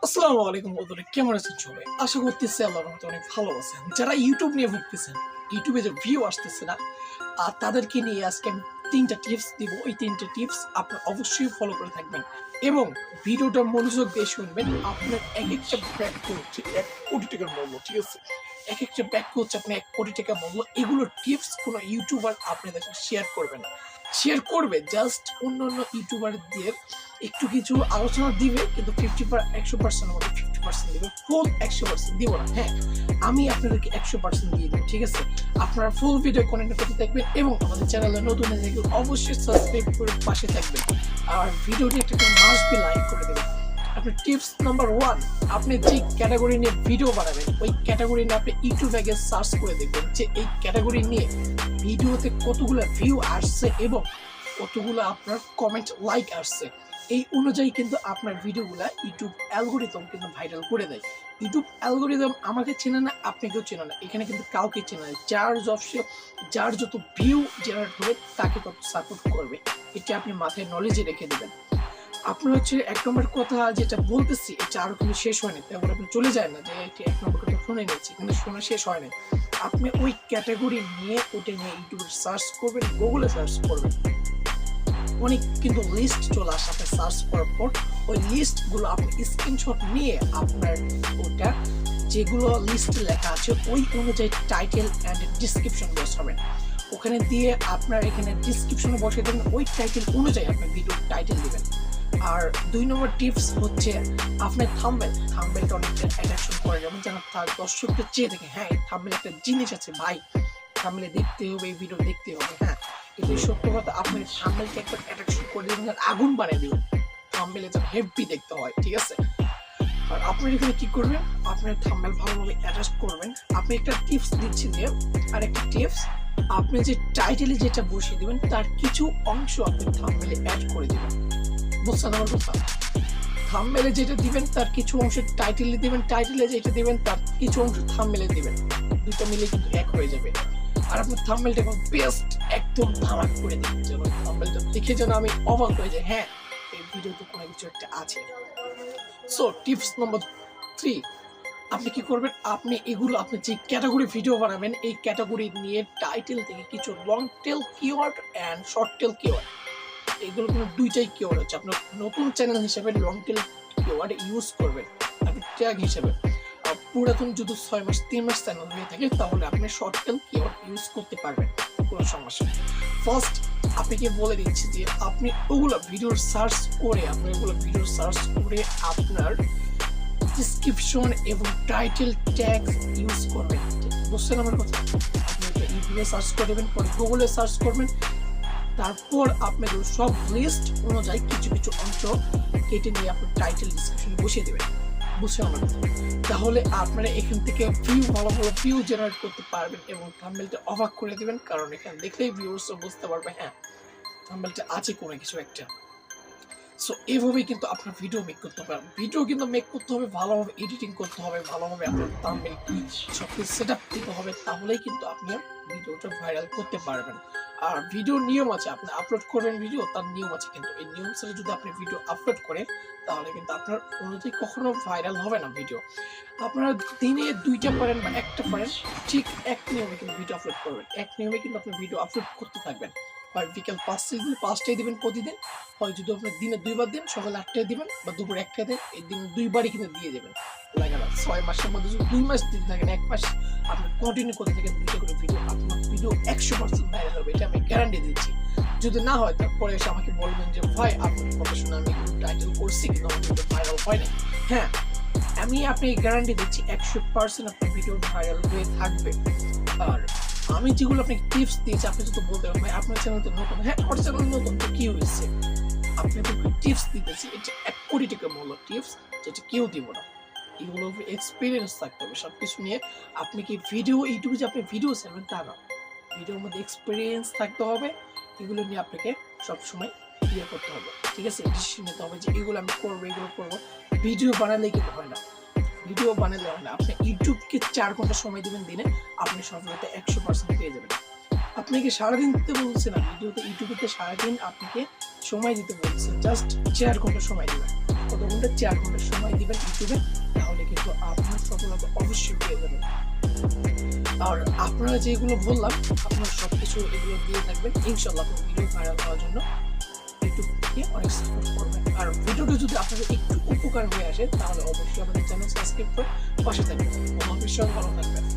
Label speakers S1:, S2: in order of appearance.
S1: আসসালামু আলাইকুম বন্ধুরা, কেমন আছেন সবাই? আশা করতেছি আল্লাহর রহমতে অনেক ভালো আছেন। যারা ইউটিউব নিয়ে ভুগতেছেন, ইউটিউবে যে ভিউ আসতেছে না, আর তাদেরকে নিয়ে আজকে আমি 3টা টিপস দিব। ওই 3টা টিপস আপনারা অবশ্যই ফলো করে থাকবেন এবং ভিডিওটা মনোযোগ দিয়ে শুনবেন। আপনার এক একটা বাক্য হচ্ছে 1 কোটি টাকার মূল্য, ঠিক আছে? এক একটা বাক্য হচ্ছে আপনার 1 কোটি টাকা মূল্য। এগুলোর টিপস কোনো ইউটিউবার আপনাদের সাথে শেয়ার করবে না। শেয়ার করবে জাস্ট অন্যান্য ইউটিউবারদের একটু কিছু আলোচনা দিবে, কিন্তু 100% মধ্যে 50% দিবে, ফুল 100% দিব না। হ্যাঁ, আমি আপনাদেরকে 100% দিয়ে দেবো, ঠিক আছে? আপনারা ফুল ভিডিও কন্টেন্ট করতে থাকবেন এবং আমাদের চ্যানেলে নতুন হয়ে থাকলে অবশ্যই সাবস্ক্রাইব করে পাশে থাকবেন আর ভিডিওটি একটা মাস্ট বি লাইক করে দেবেন। আপনার টিপস নাম্বার 1, আপনি যে ক্যাটাগরি নিয়ে ভিডিও বানাবেন ওই ক্যাটাগরি নিয়ে আপনি ইউটিউবে গিয়ে সার্চ করে দেখবেন যে এই ক্যাটাগরি নিয়ে ভিডিওতে কতগুলো ভিউ আসছে এবং কতগুলো আপনার কমেন্ট লাইক আসছে। এই অনুযায়ী কিন্তু আপনার ভিডিওগুলা ইউটিউব অ্যালগোরিদম কিন্তু ভাইরাল করে দেয়। ইউটিউব অ্যালগোরিদম আমাকে চেনে না, আপনাকেও চেনে না, এখানে কিন্তু কাউকে চেনে না। যার যত ভিউ জেনারেট হবে তাকে তত সাপোর্ট করবে। এটা আপনি মাথায় নলেজে রেখে দেবেন। আপনার হচ্ছে 1 নম্বর কথা যেটা বলতেছি, এটা আরো কিন্তু শেষ হয়নি, তারপর আপনি চলে যায় না যে এটা 1 নম্বর কথা শুনে নিচ্ছি, কিন্তু শোনা শেষ হয়নি। আপনি ওই ক্যাটাগরি নিয়ে ওটা নিয়ে ইউটিউবে সার্চ করবেন, গুগলে সার্চ করবেন, অনেক কিন্তু লিস্ট চলে আসে। আপনি সার্চ করার পর ওই লিস্টগুলো আপনি স্ক্রিনশট নিয়ে আপনার ওটা যেগুলো লিস্টে লেখা আছে ওই অনুযায়ী টাইটেল অ্যান্ড ডিসক্রিপশন বসাবেন। ওখানে দিয়ে আপনার এখানে ডিসক্রিপশনে বসিয়ে দেবেন, ওই টাইটেল অনুযায়ী আপনার ভিডিওর টাইটেল দিবেন। আর 2 নম্বর টিপস হচ্ছে আপনার থাম্বনেলটা অনেকটা অ্যাট্রাকশন করে, যেমন যেন তার দর্শকদের চেয়ে দেখে হ্যাঁ এই থাম্বনেলে একটা জিনিস আছে ভাই, থাম্বনেলে দেখতে হবে, এই ভিডিও দেখতে হবে। হ্যাঁ, কিন্তু সত্য কথা, আপনি থাম্বনেলকে একবার অ্যাট্রাকশন করে দিবেন, আগুন বানিয়ে দিবেন, থাম্বনেলে যেন হেভি দেখতে হয়, ঠিক আছে? আর আপনি এখানে কি করবেন, আপনার থাম্বনেল ভালোভাবে অ্যাটাচ করবেন। আপনি একটা টিপস দিচ্ছি যে, আর একটা টিপস, আপনি যে টাইটেলে যেটা বসিয়ে দিবেন তার কিছু অংশ আপনি থাম্বনেলে অ্যাড করে দিবেন। বুঝছেন আমার কথা? থাম্বনেলে যেটা দিবেন তার কিছু অংশ টাইটেলে দিবেন, টাইটেলে যেটা দিবেন তার কিছু অংশ থাম্বনেলে দিবেন, দুটো মিলে কিন্তু এক হয়ে যাবে। আর আপনার থাম্বনেলটা এখন বেস্ট একদম ধামাক করে দিবেন, যেন থাম্বনেলটা দেখে যেন আমি অবাক হয়ে যাই, হ্যাঁ এই ভিডিওতে কোনো কিছু একটা আছে। সো টিপস নম্বর 3, আপনি কি করবেন, আপনি যে ক্যাটাগরি ভিডিও বানাবেন এই ক্যাটাগরি নিয়ে টাইটেল থেকে কিছু long tail keyword and short tail keyword, এগুলো কিন্তু দুইটাই কিওয়ার্ড হচ্ছে। আপনার নতুন চ্যানেল হিসেবে লং টেল কিওয়ার্ড ইউজ করবেন আপনি ট্যাগ হিসেবে। পুরাতন যদি 6 মাস 3 মাস চ্যানেল হয়ে থাকে তাহলে আপনি শর্ট টেল কিওয়ার্ড ইউজ করতে পারবেন, কোনো সমস্যা নেই। ফার্স্ট আপনাকে বলে দিচ্ছি যে আপনি ওগুলো ভিডিও সার্চ করে আপনার ডিসক্রিপশন এবং টাইটেল ট্যাগ ইউজ করবেন। বুঝছেন আমার কথা? আপনি এটা ইউটিউবে সার্চ করবেন, পরে গুগলে সার্চ করবেন, তারপর আপনাদের সব লিস্ট অনুযায়ী কিছু কিছু অংশ কেটে নিয়ে আপনার টাইটেল ডিসক্রিপশনে বসিয়ে দেবেন। বুঝছেন আমার কথা? তাহলে আপনারা এখান থেকে ভালো ভিউ জেনারেট করতে পারবেন এবং থাম্বনেলটা অবাক করে দিবেন, কারণ এখানে দেখলেই ভিউয়ার্সরা বুঝতে পারবে হ্যাঁ থাম্বনেলটা আছে কোনো কিছু একটা। সো এইভাবেই কিন্তু আপনার ভিডিও মেক করতে পারেন। ভিডিও কিন্তু মেক করতে হবে, ভালোভাবে এডিটিং করতে হবে, ভালোভাবে আপনার থাম্বনেল সবকিছু সেটআপ দিতে হবে, তাহলেই কিন্তু আপনি ভিডিওটা ভাইরাল করতে পারবেন। আর ভিডিও নিয়ম আছে, আপনি আপলোড করবেন ভিডিও, তার নিয়ম আছে, কিন্তু এই নিয়ম ছাড়া যদি আপনি ভিডিও আপলোড করেন তাহলে কিন্তু আপনার অনুযায়ী কখনো ভাইরাল হবে না ভিডিও। আপনারা দিনে 2টা পারেন বা 1টা পারেন, ঠিক এক নিয়মে কিন্তু ভিডিও আপলোড করবেন, এক নিয়মে কিন্তু আপনি ভিডিও আপলোড করতে থাকবেন। হয় বিকেল 5টায় দিবেন প্রতিদিন, হয় যদি আপনি দিনে 2বার দেন, সকাল 8টায় দিবেন বা দুপুর 1টায় দেন, এই দিন 2বারই কিন্তু দিয়ে দেবেন। লাগে না 6 মাসের মধ্যে যদি 2 মাস দিতে থাকেন, 1 মাস আপনি কন্টিনিউ করতে থাকেন 2টা করে ভিডিও, আপনার ভিডিও 100% ভাইরাল হবে, এটা আমি গ্যারান্টি দিচ্ছি। যদি না হয় তারপরে এসে আমাকে বলবেন যে ভাই আপনার কথা শুনে আমি টাইটেল করছি কিন্তু আমার ভিডিও ভাইরাল হয় না। হ্যাঁ, আমি আপনাকে গ্যারান্টি দিচ্ছি 100% আপনার ভিডিও ভাইরাল হয়ে থাকবে। আর আমি যেগুলো আপনাকে টিপস দিয়েছি আপনি যদি বলতে পারেন ভাই আপনার চ্যানেল তো নতুন, হ্যাঁ আমার চ্যানেল নতুন তো কি হয়েছে, আপনি তো টিপস দিতেছি, এটা 1 কোটি টাকা মূল্য টিপস, যেটা কেউ দিব না। এগুলো এক্সপিরিয়েন্স থাকতে হবে সবকিছু নিয়ে। আপনি কি ভিডিও ইউটিউবে যে আপনি ভিডিও ছাড়বেন তা না, ভিডিওর মধ্যে এক্সপিরিয়েন্স থাকতে হবে, এগুলো নিয়ে আপনাকে সবসময় ক্লিয়ার করতে হবে, ঠিক আছে? ডিসিশন নিতে হবে যে এগুলো আমি করবো, এগুলো করবো। ভিডিও বানালেই কিন্তু হয় না, ভিডিও বানালে হয় না। আপনি ইউটিউবকে 4 ঘন্টা সময় দেবেন দিনে, আপনি সফলতা 100% পেয়ে যাবেন। আপনাকে সারাদিন দিতে বলছে না, ইউটিউবে সারাদিন আপনাকে সময় দিতে বলছে, জাস্ট 4 ঘন্টা সময় দেবেন, কত ঘন্টা 4 ঘন্টা সময় দিবেন ইউটিউবে, তাহলে কিন্তু আপনার সফলতা অবশ্যই পেয়ে যাবেন। আর আপনারা যেগুলো বললাম, আপনারা সবকিছু এগুলো দিয়ে থাকবেন, ইনশাআল্লাহ আপনার ভিডিও ভাইরাল হওয়ার জন্য ইউটিউব থেকে অনেক সাপোর্ট করবে। আর ভিডিওটা যদি আপনাদের একটু উপকার হয়ে আসে, তাহলে অবশ্যই আমাদের চ্যানেল সাবস্ক্রাইব করে পাশে থাকবেন। ভালো থাকবেন।